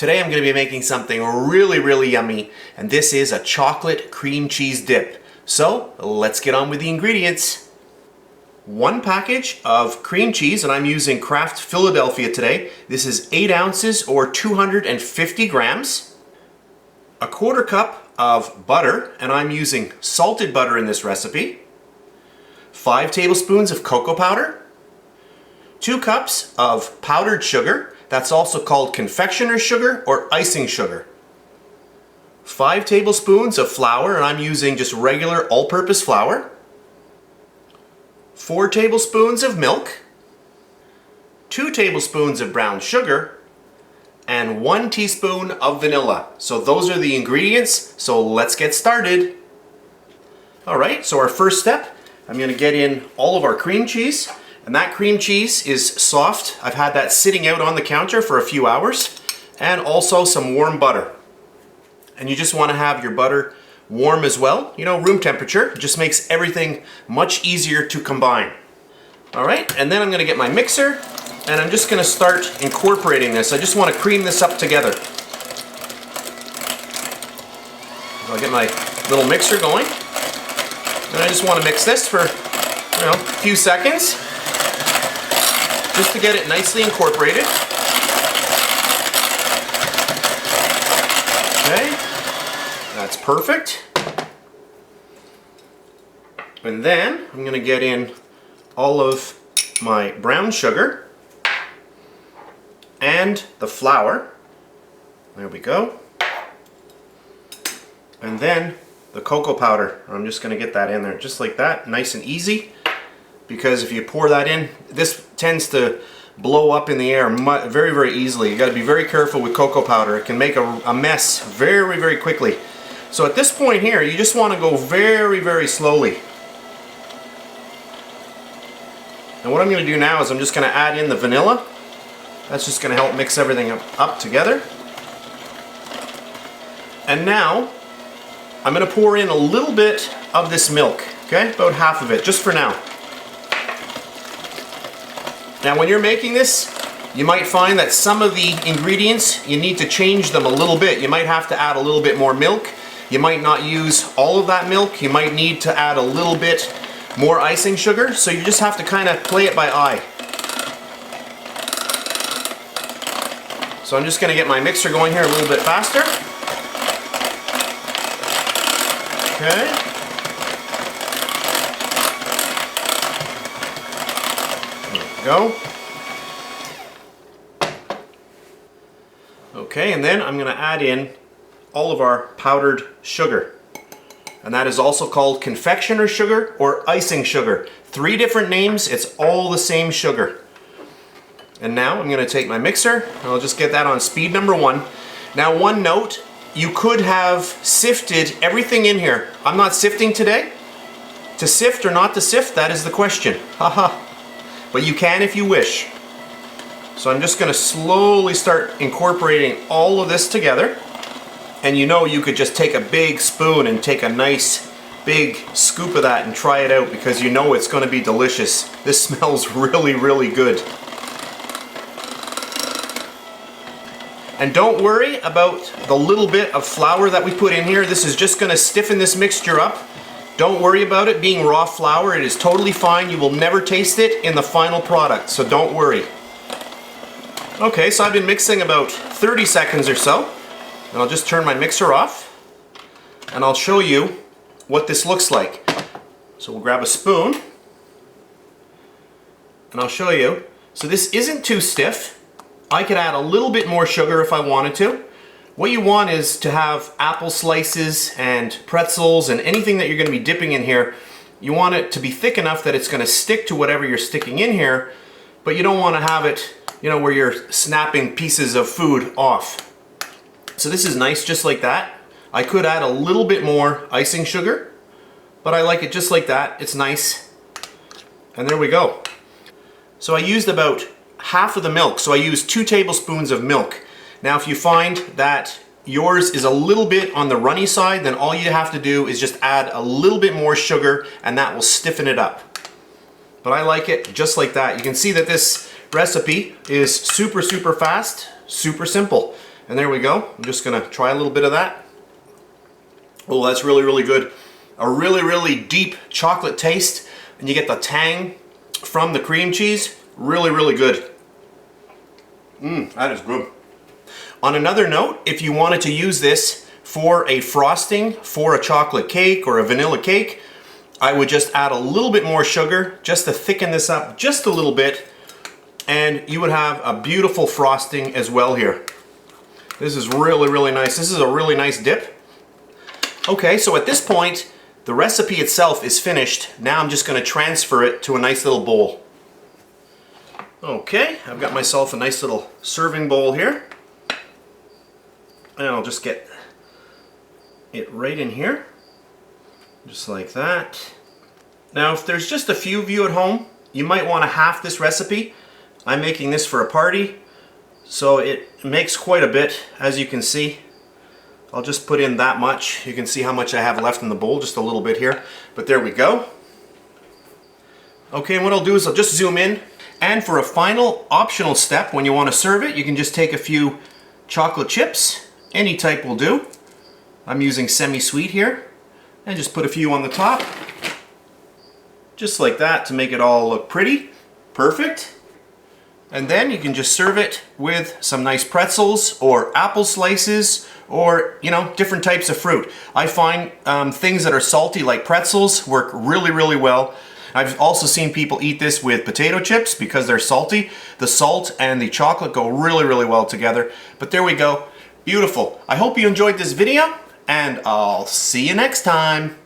Today I'm going to be making something really yummy, and this is a chocolate cream cheese dip. So let's get on with the ingredients. 1 package of cream cheese, and I'm using Kraft Philadelphia today. This is 8 ounces or 250 grams. 1/4 cup of butter, and I'm using salted butter in this recipe. 5 tablespoons of cocoa powder. 2 cups of powdered sugar. That's also called confectioner's sugar or icing sugar. 5 tablespoons of flour, and I'm using just regular all-purpose flour. 4 tablespoons of milk. 2 tablespoons of brown sugar. And 1 teaspoon of vanilla. So those are the ingredients, so let's get started. Alright, so our first step, I'm going to get in all of our cream cheese. And that cream cheese is soft. I've had that sitting out on the counter for a few hours. And also some warm butter. And you just want to have your butter warm as well. You know, room temperature. It just makes everything much easier to combine. Alright, and then I'm going to get my mixer. And I'm just going to start incorporating this. I just want to cream this up together. I'll get my little mixer going. And I just want to mix this for, a few seconds. Just to get it nicely incorporated. Okay, that's perfect. And then I'm going to get in all of my brown sugar and the flour. There we go. And then the cocoa powder. I'm just going to get that in there just like that, nice and easy. Because if you pour that in, this tends to blow up in the air very easily. You got to be very careful with cocoa powder. It can make a mess very quickly. So at this point here, you just want to go very slowly. And what I'm going to do now is I'm just going to add in the vanilla. That's just going to help mix everything up together. And now I'm going to pour in a little bit of this milk. Okay, about half of it, just for now. Now when you're making this, you might find that some of the ingredients, you need to change them a little bit. You might have to add a little bit more milk. You might not use all of that milk. You might need to add a little bit more icing sugar. So you just have to kind of play it by eye. So I'm just going to get my mixer going here a little bit faster. Okay. Go. Okay, and then I'm going to add in all of our powdered sugar. And that is also called confectioner's sugar or icing sugar. 3 different names, it's all the same sugar. And now I'm going to take my mixer, and I'll just get that on speed number 1. Now one note, you could have sifted everything in here. I'm not sifting today. To sift or not to sift, that is the question. Haha. But you can if you wish. So I'm just going to slowly start incorporating all of this together. And you know you could just take a big spoon and take a nice big scoop of that and try it out because you know it's going to be delicious. This smells really good. And don't worry about the little bit of flour that we put in here. This is just going to stiffen this mixture up. Don't worry about it being raw flour. It is totally fine. You will never taste it in the final product, so don't worry. Okay, so I've been mixing about 30 seconds or so. And I'll just turn my mixer off. And I'll show you what this looks like. So we'll grab a spoon. And I'll show you. So this isn't too stiff. I could add a little bit more sugar if I wanted to. What you want is to have apple slices and pretzels and anything that you're going to be dipping in here. You want it to be thick enough that it's going to stick to whatever you're sticking in here, but you don't want to have it, where you're snapping pieces of food off. So this is nice just like that. I could add a little bit more icing sugar, but I like it just like that. It's nice. And there we go. So I used about half of the milk, so I used 2 tablespoons of milk. Now if you find that yours is a little bit on the runny side, then all you have to do is just add a little bit more sugar and that will stiffen it up. But I like it just like that. You can see that this recipe is super fast, super simple. And there we go. I'm just gonna try a little bit of that. Oh, that's really, really good. A really, really deep chocolate taste, and you get the tang from the cream cheese. Really, really good. That is good. On another note, if you wanted to use this for a frosting for a chocolate cake or a vanilla cake, I would just add a little bit more sugar just to thicken this up just a little bit, and you would have a beautiful frosting as well here. This is really, really nice. This is a really nice dip. Okay, so at this point, the recipe itself is finished. Now I'm just going to transfer it to a nice little bowl. Okay, I've got myself a nice little serving bowl here. And I'll just get it right in here. Just like that. Now, if there's just a few of you at home, you might want to half this recipe. I'm making this for a party, so it makes quite a bit, as you can see. I'll just put in that much. You can see how much I have left in the bowl, just a little bit here. But there we go. Okay, and what I'll do is I'll just zoom in. And for a final optional step, when you want to serve it, you can just take a few chocolate chips. Any type will do. I'm using semi-sweet here. And just put a few on the top. Just like that to make it all look pretty. Perfect. And then you can just serve it with some nice pretzels or apple slices or, you know, different types of fruit. I find things that are salty like pretzels work really, really well. I've also seen people eat this with potato chips because they're salty. The salt and the chocolate go really, really well together. But there we go. Beautiful. I hope you enjoyed this video, and I'll see you next time.